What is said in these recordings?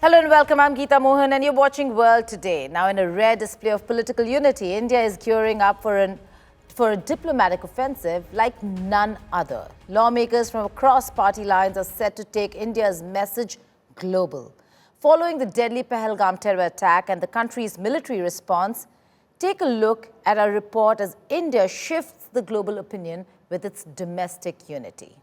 Hello and welcome. I'm Geeta Mohan and you're watching World Today. Now, in a rare display of political unity, India is gearing up for a diplomatic offensive like none other. Lawmakers from across party lines are set to take India's message global. Following the deadly Pahalgam terror attack and the country's military response, take a look at our report as India shifts the global opinion with its domestic unity.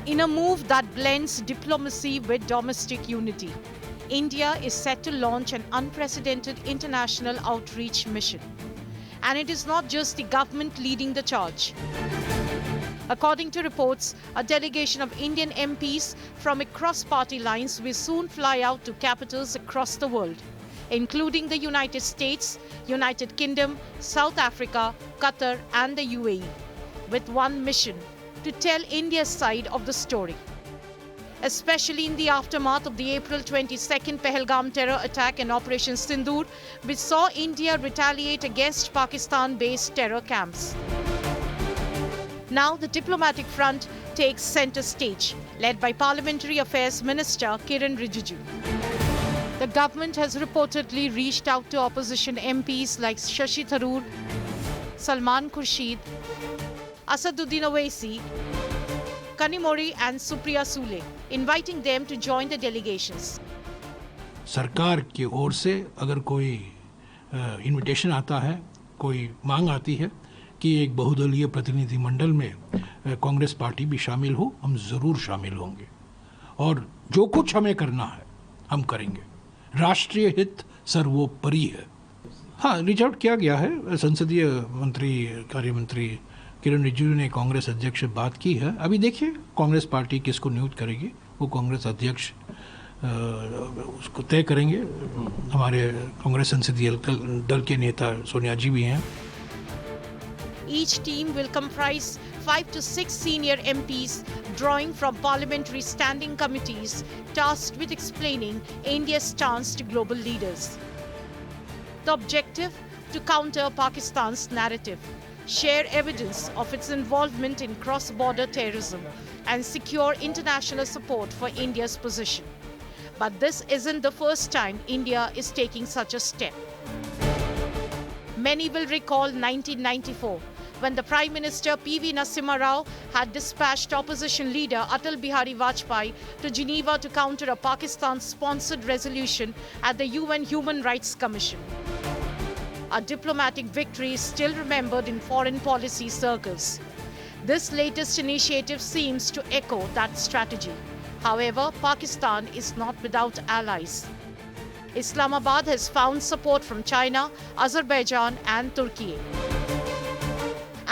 In a move that blends diplomacy with domestic unity, India is set to launch an unprecedented international outreach mission. And it is not just the government leading the charge. According to reports, a delegation of Indian MPs from across party lines will soon fly out to capitals across the world, including the United States, United Kingdom, South Africa, Qatar, and the UAE, with one mission: to tell India's side of the story. Especially in the aftermath of the April 22nd Pahalgam terror attack and Operation Sindoor, which saw India retaliate against Pakistan-based terror camps. Now the diplomatic front takes center stage, led by Parliamentary Affairs Minister Kiran Rijiju. The government has reportedly reached out to opposition MPs like Shashi Tharoor, Salman Khurshid, Asaduddin Owaisi, Kanimori and Supriya Sule, inviting them to join the delegations. सरकार की ओर से अगर कोई invitation आता है, कोई मांग आती है कि एक बहुदलीय प्रतिनिधिमंडल में कांग्रेस पार्टी भी शामिल हो, हम ज़रूर शामिल होंगे और जो कुछ हमें करना है हम करेंगे। राष्ट्रीय हित सर्वोपरि है। हाँ, रीच आउट किया गया है। संसदीय मंत्री कार्य मंत्री किरण रिजिजू ने कांग्रेस अध्यक्ष से बात की है। अभी देखिए कांग्रेस पार्टी किसको नियुक्त करेगी, वो कांग्रेस अध्यक्ष उसको तय करेंगे। हमारे कांग्रेस संसदीय दल के नेता सोनिया जी भी हैं। Each team will comprise 5 to 6 senior MPs drawing from parliamentary standing committees tasked with explaining India's stance to global leaders. The objective: to counter Pakistan's narrative, share evidence of its involvement in cross-border terrorism, and secure international support for India's position. But this isn't the first time India is taking such a step. Many will recall 1994, when the Prime Minister P.V. Narasimha Rao had dispatched opposition leader Atal Bihari Vajpayee to Geneva to counter a Pakistan-sponsored resolution at the UN Human Rights Commission. A diplomatic victory is still remembered in foreign policy circles. This latest initiative seems to echo that strategy. However, Pakistan is not without allies. Islamabad has found support from China, Azerbaijan, and Turkey.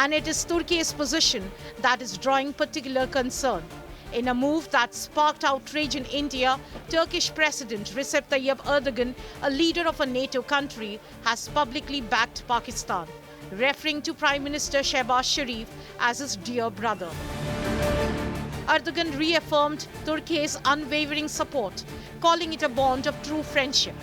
And it is Turkey's position that is drawing particular concern. In a move that sparked outrage in India, Turkish President Recep Tayyip Erdogan, a leader of a NATO country, has publicly backed Pakistan, referring to Prime Minister Shehbaz Sharif as his dear brother. Erdogan reaffirmed Turkey's unwavering support, calling it a bond of true friendship.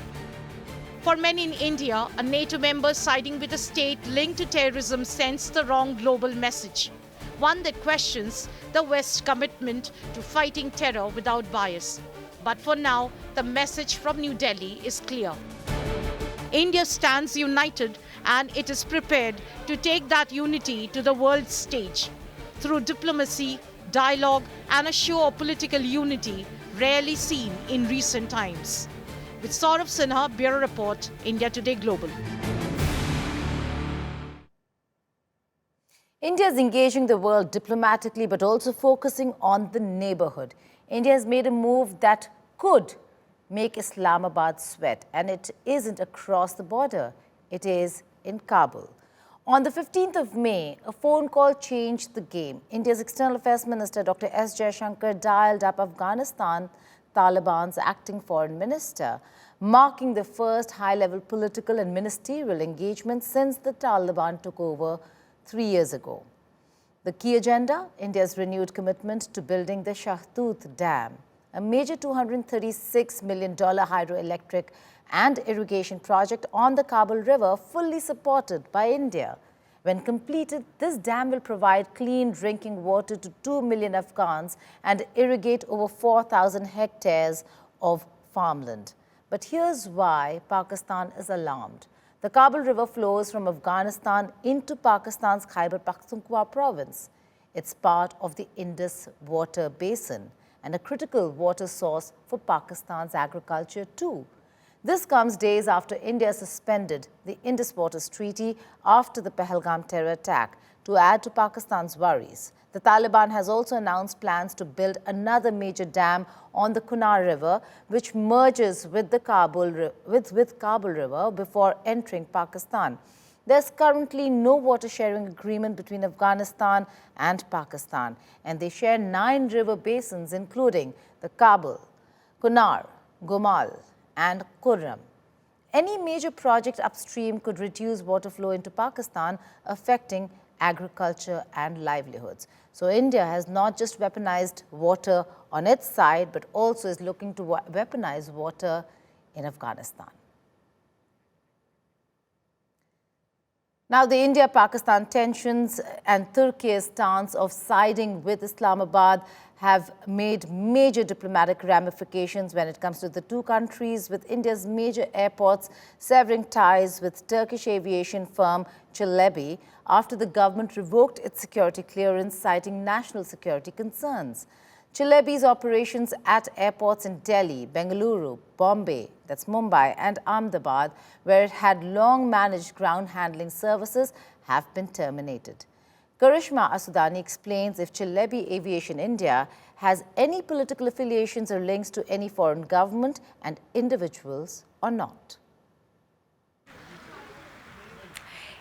For many in India, a NATO member siding with a state linked to terrorism sends the wrong global message, one that questions the West's commitment to fighting terror without bias. But for now, the message from New Delhi is clear. India stands united and it is prepared to take that unity to the world stage through diplomacy, dialogue, and a show of political unity rarely seen in recent times. With Saurav Sinha, Bureau Report, India Today Global. India is engaging the world diplomatically but also focusing on the neighborhood. India has made a move that could make Islamabad sweat, and it isn't across the border. It is in Kabul. On the 15th of May, a phone call changed the game. India's External Affairs Minister Dr. S. Jaishankar dialed up Afghanistan Taliban's acting foreign minister, marking the first high-level political and ministerial engagement since the Taliban took over 3 years ago. The key agenda: India's renewed commitment to building the Shahdud Dam, a major $236 million hydroelectric and irrigation project on the Kabul River, fully supported by India. When completed, this dam will provide clean drinking water to 2 million Afghans and irrigate over 4,000 hectares of farmland. But here's why Pakistan is alarmed. The Kabul River flows from Afghanistan into Pakistan's Khyber Pakhtunkhwa province. It's part of the Indus water basin and a critical water source for Pakistan's agriculture too. This comes days after India suspended the Indus Waters Treaty after the Pahalgam terror attack to add to Pakistan's worries. The Taliban has also announced plans to build another major dam on the Kunar River, which merges with the Kabul River before entering Pakistan. There's currently no water sharing agreement between Afghanistan and Pakistan, and they share 9 river basins, including the Kabul, Kunar, Gomal, and Kurram. Any major project upstream could reduce water flow into Pakistan, affecting agriculture and livelihoods. So India has not just weaponized water on its side, but also is looking to weaponize water in Afghanistan. Now, the India-Pakistan tensions and Turkey's stance of siding with Islamabad have made major diplomatic ramifications when it comes to the two countries, with India's major airports severing ties with Turkish aviation firm Çelebi after the government revoked its security clearance, citing national security concerns. Çelebi's operations at airports in Delhi, Bengaluru, Bombay, that's Mumbai, and Ahmedabad, where it had long managed ground handling services, have been terminated. Karishma Asudani explains if Çelebi Aviation India has any political affiliations or links to any foreign government and individuals or not.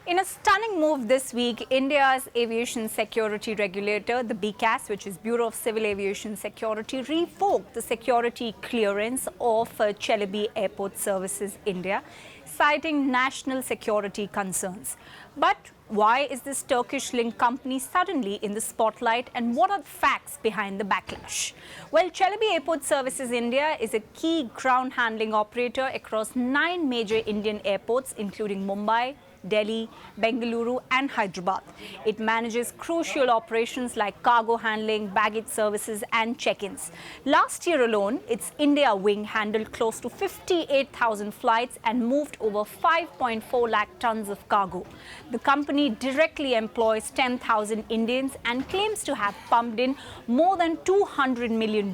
In a stunning move this week, India's aviation security regulator, the BCAS, which is Bureau of Civil Aviation Security, revoked the security clearance of Çelebi Airport Services India, citing national security concerns. But why is this Turkish-linked company suddenly in the spotlight, and what are the facts behind the backlash? Well, Çelebi Airport Services India is a key ground handling operator across 9 major Indian airports, including Mumbai, Delhi, Bengaluru, and Hyderabad. It manages crucial operations like cargo handling, baggage services, and check-ins. Last year alone, its India wing handled close to 58,000 flights and moved over 5.4 lakh tons of cargo. The company directly employs 10,000 Indians and claims to have pumped in more than $200 million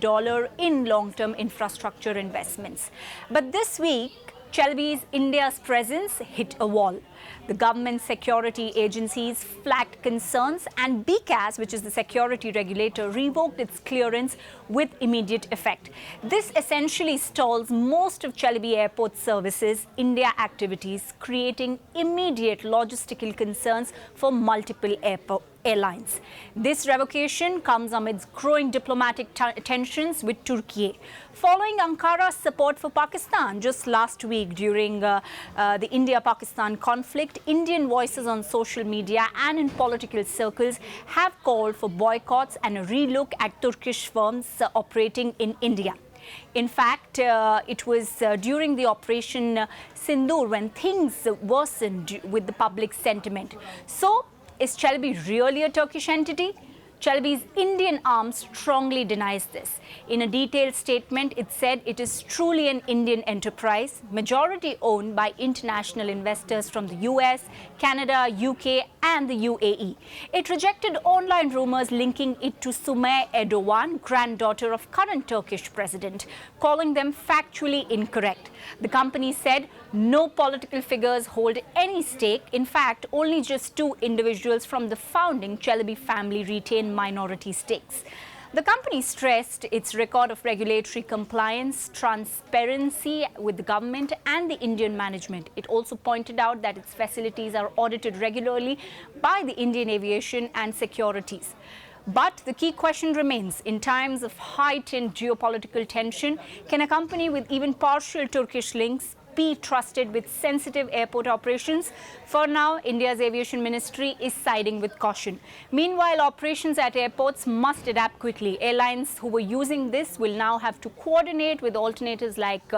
in long-term infrastructure investments. But this week, Çelebi's India's presence hit a wall. The government security agencies flagged concerns, and BCAS, which is the security regulator, revoked its clearance with immediate effect. This essentially stalls most of Çelebi Airport Services India activities, creating immediate logistical concerns for multiple airlines. This revocation comes amidst growing diplomatic tensions with Turkey. Following Ankara's support for Pakistan just last week during the India-Pakistan conflict, Indian voices on social media and in political circles have called for boycotts and a relook at Turkish firms operating in India. In fact, it was during the Operation Sindoor when things worsened with the public sentiment. So, is Çelebi really a Turkish entity? Çelebi's Indian arm strongly denies this. In a detailed statement, it said it is truly an Indian enterprise, majority owned by international investors from the US, Canada, UK, and the UAE. It rejected online rumors linking it to Sumay Erdogan, granddaughter of current Turkish president, calling them factually incorrect. The company said no political figures hold any stake. In fact, only just 2 individuals from the founding Çelebi family retain minority stakes. The company stressed its record of regulatory compliance, transparency with the government and the Indian management. It also pointed out that its facilities are audited regularly by the Indian Aviation and Securities. But the key question remains, in times of heightened geopolitical tension, can a company with even partial Turkish links be trusted with sensitive airport operations? For now, India's aviation ministry is siding with caution. Meanwhile, operations at airports must adapt quickly. Airlines who were using this will now have to coordinate with alternatives like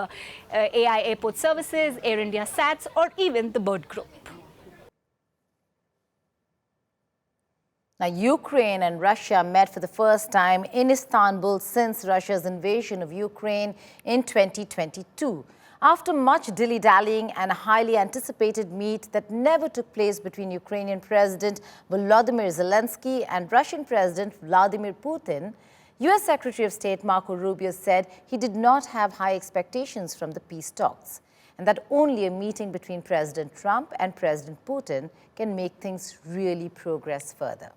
AI Airport Services, Air India SATS, or even the Bird Group. Now, Ukraine and Russia met for the first time in Istanbul since Russia's invasion of Ukraine in 2022. After much dilly-dallying and a highly anticipated meet that never took place between Ukrainian President Volodymyr Zelensky and Russian President Vladimir Putin, U.S. Secretary of State Marco Rubio said he did not have high expectations from the peace talks, and that only a meeting between President Trump and President Putin can make things really progress further.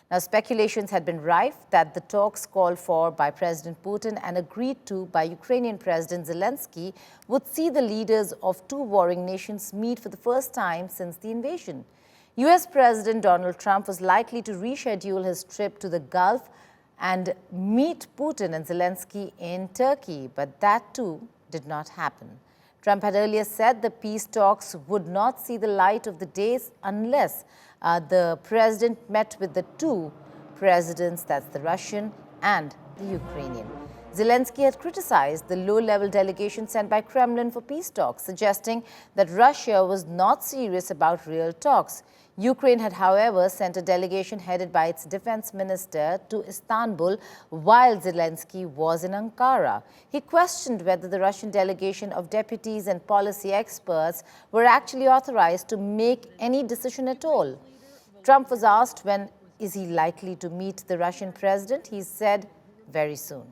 Now, speculations had been rife that the talks called for by President Putin and agreed to by Ukrainian President Zelensky would see the leaders of two warring nations meet for the first time since the invasion. U.S. President Donald Trump was likely to reschedule his trip to the Gulf and meet Putin and Zelensky in Turkey, but that too did not happen. Trump had earlier said the peace talks would not see the light of the day unless the president met with the two presidents, that's the Russian and the Ukrainian. Zelensky had criticized the low-level delegation sent by Kremlin for peace talks, suggesting that Russia was not serious about real talks. Ukraine had, however, sent a delegation headed by its defense minister to Istanbul while Zelensky was in Ankara. He questioned whether the Russian delegation of deputies and policy experts were actually authorized to make any decision at all. Trump was asked when is he likely to meet the Russian president. He said, very soon.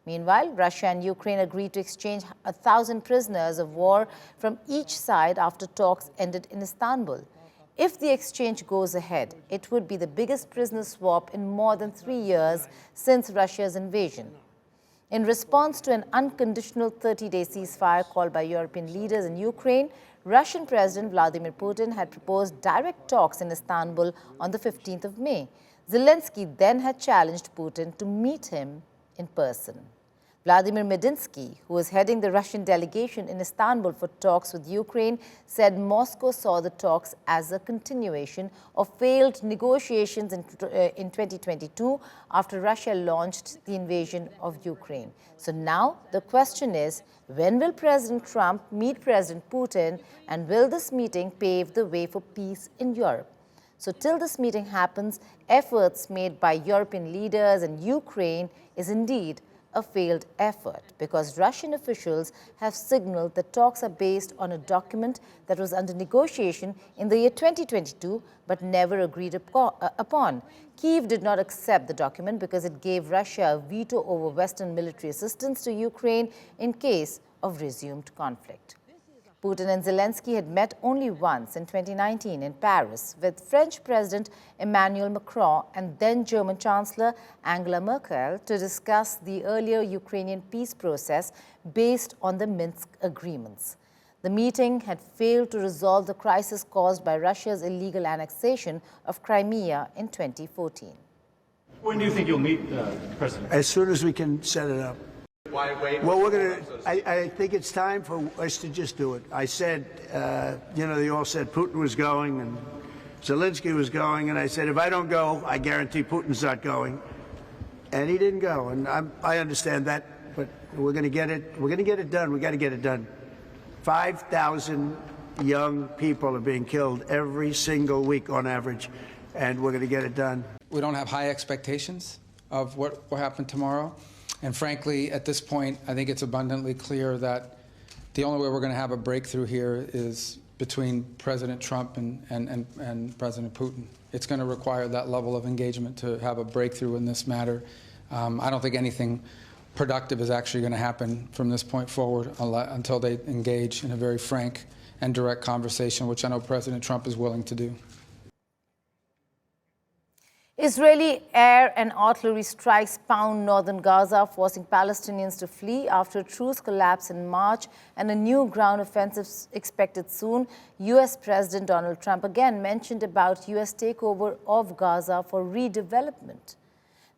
Meanwhile, Russia and Ukraine agreed to exchange 1,000 prisoners of war from each side after talks ended in Istanbul. If the exchange goes ahead, it would be the biggest prisoner swap in more than 3 years since Russia's invasion. In response to an unconditional 30-day ceasefire called by European leaders in Ukraine, Russian President Vladimir Putin had proposed direct talks in Istanbul on the 15th of May. Zelensky then had challenged Putin to meet him in person. Vladimir Medinsky, who was heading the Russian delegation in Istanbul for talks with Ukraine, said Moscow saw the talks as a continuation of failed negotiations in 2022 after Russia launched the invasion of Ukraine. So now the question is, when will President Trump meet President Putin, and will this meeting pave the way for peace in Europe? So till this meeting happens, efforts made by European leaders and Ukraine is indeed a failed effort, because Russian officials have signaled that talks are based on a document that was under negotiation in the year 2022 but never agreed upon. Kyiv did not accept the document because it gave Russia a veto over Western military assistance to Ukraine in case of resumed conflict. Putin and Zelensky had met only once in 2019 in Paris with French President Emmanuel Macron and then German Chancellor Angela Merkel to discuss the earlier Ukrainian peace process based on the Minsk agreements. The meeting had failed to resolve the crisis caused by Russia's illegal annexation of Crimea in 2014. When do you think you'll meet the President? As soon as we can set it up. Why wait? Well, we're going to, I think it's time for us to just do it. I said, they all said Putin was going and Zelensky was going, and I said, if I don't go, I guarantee Putin's not going. And he didn't go, and I understand that, but we're going to get it. We're going to get it done. We got to get it done. 5,000 young people are being killed every single week on average, and we're going to get it done. We don't have high expectations of what will happen tomorrow. And frankly, at this point, I think it's abundantly clear that the only way we're going to have a breakthrough here is between President Trump and President Putin. It's going to require that level of engagement to have a breakthrough in this matter. I don't think anything productive is actually going to happen from this point forward until they engage in a very frank and direct conversation, which I know President Trump is willing to do. Israeli air and artillery strikes pound northern Gaza, forcing Palestinians to flee after a truce collapse in March and a new ground offensive expected soon. U.S. President Donald Trump again mentioned about U.S. takeover of Gaza for redevelopment.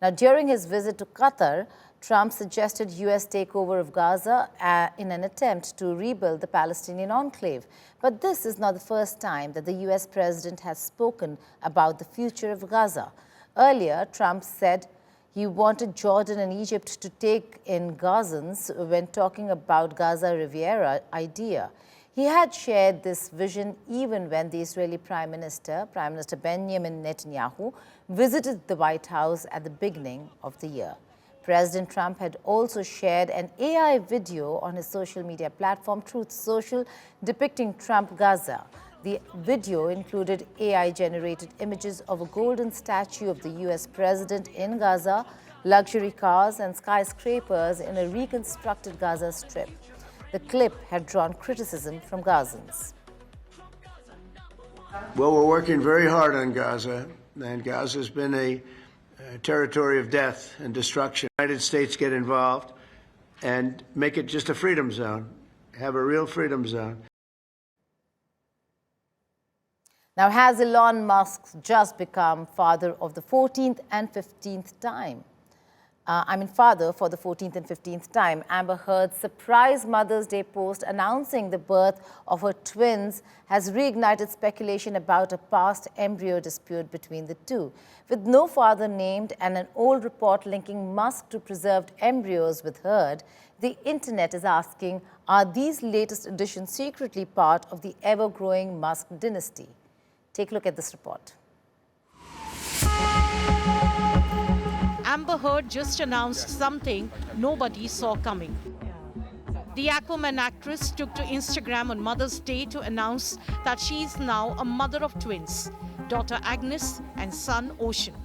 Now, during his visit to Qatar, Trump suggested U.S. takeover of Gaza in an attempt to rebuild the Palestinian enclave. But this is not the first time that the U.S. president has spoken about the future of Gaza. Earlier, Trump said he wanted Jordan and Egypt to take in Gazans when talking about Gaza Riviera idea. He had shared this vision even when the Israeli Prime Minister Benjamin Netanyahu, visited the White House at the beginning of the year. President Trump had also shared an AI video on his social media platform Truth Social depicting Trump Gaza. The video included AI-generated images of a golden statue of the U.S. president in Gaza, luxury cars and skyscrapers in a reconstructed Gaza Strip. The clip had drawn criticism from Gazans. Well, we're working very hard on Gaza, and Gaza has been a territory of death and destruction. The United States get involved and make it just a freedom zone, have a real freedom zone. Now, has Elon Musk just become father of the 14th and 15th time? Father for the 14th and 15th time. Amber Heard's surprise Mother's Day post announcing the birth of her twins has reignited speculation about a past embryo dispute between the two. With no father named and an old report linking Musk to preserved embryos with Heard, the internet is asking, are these latest additions secretly part of the ever-growing Musk dynasty? Take a look at this report. Amber Heard just announced something nobody saw coming. The Aquaman actress took to Instagram on Mother's Day to announce that she is now a mother of twins, daughter Agnes and son Ocean.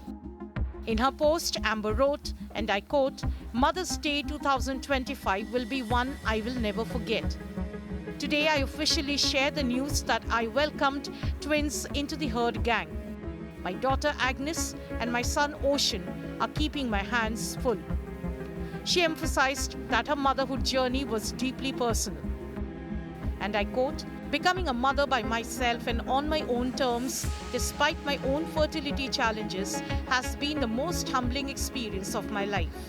In her post, Amber wrote, and I quote, "Mother's Day 2025 will be one I will never forget. Today I officially share the news that I welcomed twins into the Heard gang. My daughter Agnes and my son Ocean are keeping my hands full." She emphasized that her motherhood journey was deeply personal. And I quote, "Becoming a mother by myself and on my own terms, despite my own fertility challenges, has been the most humbling experience of my life."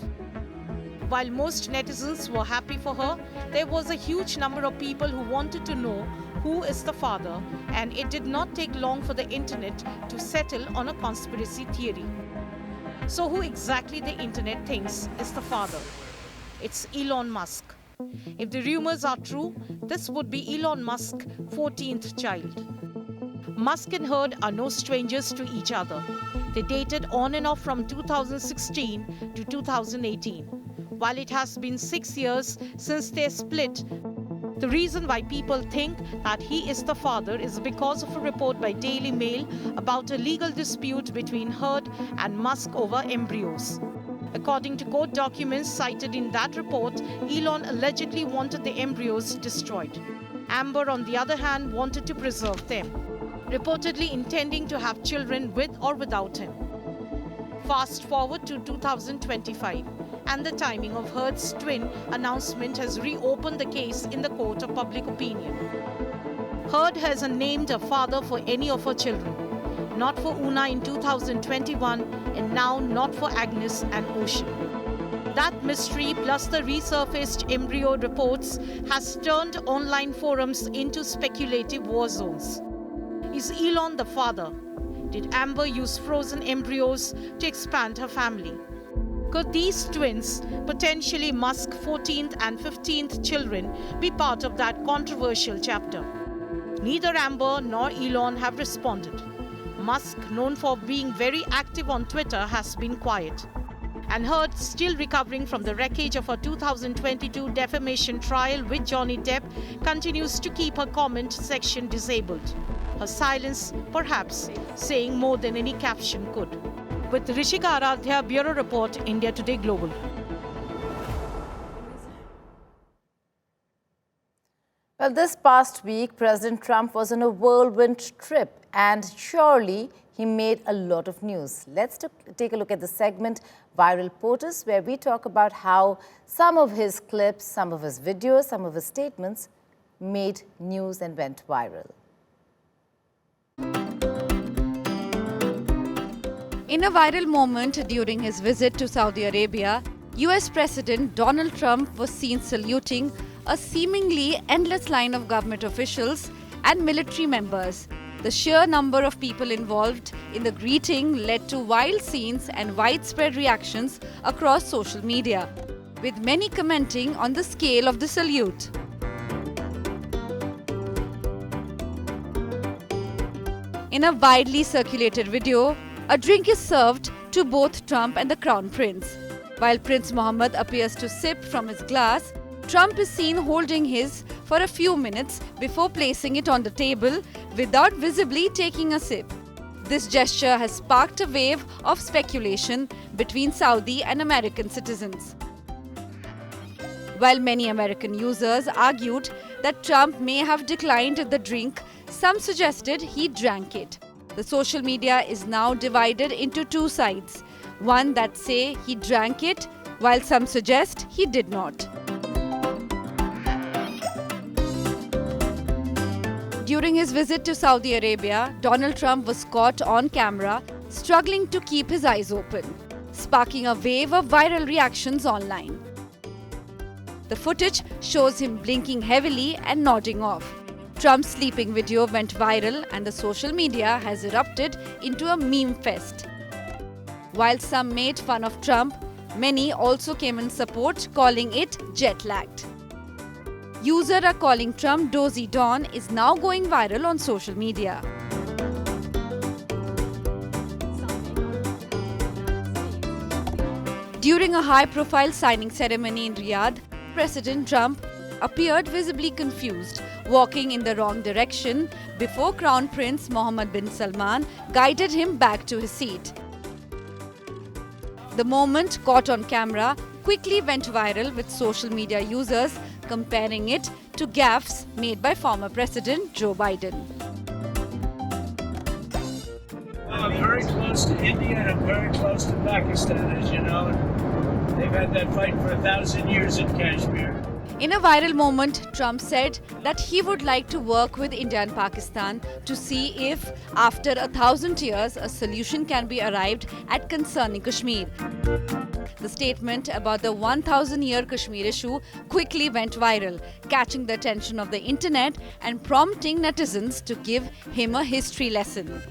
While most netizens were happy for her, there was a huge number of people who wanted to know who is the father, and it did not take long for the internet to settle on a conspiracy theory. So who exactly the internet thinks is the father? It's Elon Musk. If the rumors are true, this would be Elon Musk's 14th child. Musk and Heard are no strangers to each other. They dated on and off from 2016 to 2018. While it has been 6 years since their split, the reason why people think that he is the father is because of a report by Daily Mail about a legal dispute between Heard and Musk over embryos. According to court documents cited in that report, Elon allegedly wanted the embryos destroyed. Amber, on the other hand, wanted to preserve them, reportedly intending to have children with or without him. Fast forward to 2025, and the timing of Heard's twin announcement has reopened the case in the court of public opinion. Heard hasn't named a father for any of her children, not for Una in 2021, and now not for Agnes and Ocean. That mystery, plus the resurfaced embryo reports, has turned online forums into speculative war zones. Is Elon the father? Did Amber use frozen embryos to expand her family? Could these twins, potentially Musk's 14th and 15th children, be part of that controversial chapter? Neither Amber nor Elon have responded. Musk, known for being very active on Twitter, has been quiet. And Heard, still recovering from the wreckage of her 2022 defamation trial with Johnny Depp, continues to keep her comment section disabled. Her silence, perhaps, saying more than any caption could. With Rishika Aradhya, Bureau Report, India Today Global. Well, this past week, President Trump was on a whirlwind trip, and surely he made a lot of news. Let's take a look at the segment Viral POTUS, where we talk about how some of his clips, some of his videos, some of his statements made news and went viral. In a viral moment during his visit to Saudi Arabia, US President Donald Trump was seen saluting a seemingly endless line of government officials and military members. The sheer number of people involved in the greeting led to wild scenes and widespread reactions across social media, with many commenting on the scale of the salute. In a widely circulated video, a drink is served to both Trump and the Crown Prince. While Prince Mohammed appears to sip from his glass, Trump is seen holding his for a few minutes before placing it on the table without visibly taking a sip. This gesture has sparked a wave of speculation between Saudi and American citizens. While many American users argued that Trump may have declined the drink, some suggested he drank it. The social media is now divided into two sides, one that say he drank it, while some suggest he did not. During his visit to Saudi Arabia, Donald Trump was caught on camera struggling to keep his eyes open, sparking a wave of viral reactions online. The footage shows him blinking heavily and nodding off. Trump's sleeping video went viral and the social media has erupted into a meme fest. While some made fun of Trump, many also came in support, calling it jet-lagged. Users are calling Trump Dozy Dawn is now going viral on social media. During a high-profile signing ceremony in Riyadh, President Trump appeared visibly confused, walking in the wrong direction before Crown Prince Mohammed bin Salman guided him back to his seat. The moment, caught on camera, quickly went viral with social media users comparing it to gaffes made by former President Joe Biden. Well, I'm very close to India and I'm very close to Pakistan, as you know. They've had that fight for 1,000 years in Kashmir. In a viral moment, Trump said that he would like to work with India and Pakistan to see if, after 1,000 years, a solution can be arrived at concerning Kashmir. The statement about the 1,000-year Kashmir issue quickly went viral, catching the attention of the internet and prompting netizens to give him a history lesson.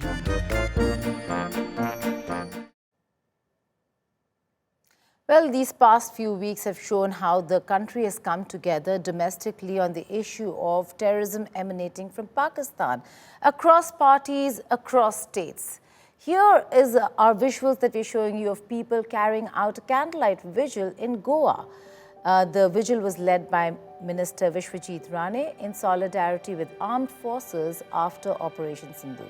Well, these past few weeks have shown how the country has come together domestically on the issue of terrorism emanating from Pakistan, across parties, across states. Here is our visuals that we're showing you of people carrying out a candlelight vigil in Goa. The vigil was led by Minister Vishwajit Rane in solidarity with armed forces after Operation Sindoor.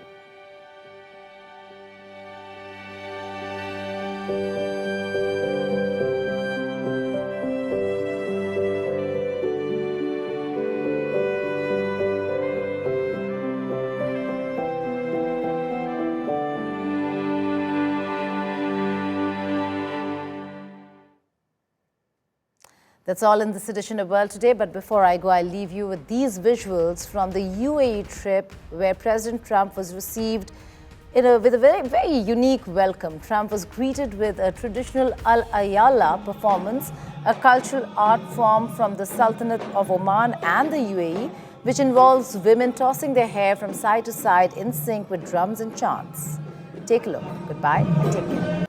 That's all in this edition of World Today. But before I go, I'll leave you with these visuals from the UAE trip where President Trump was received with a very, very unique welcome. Trump was greeted with a traditional Al-Ayala performance, a cultural art form from the Sultanate of Oman and the UAE, which involves women tossing their hair from side to side in sync with drums and chants. Take a look. Goodbye and take care.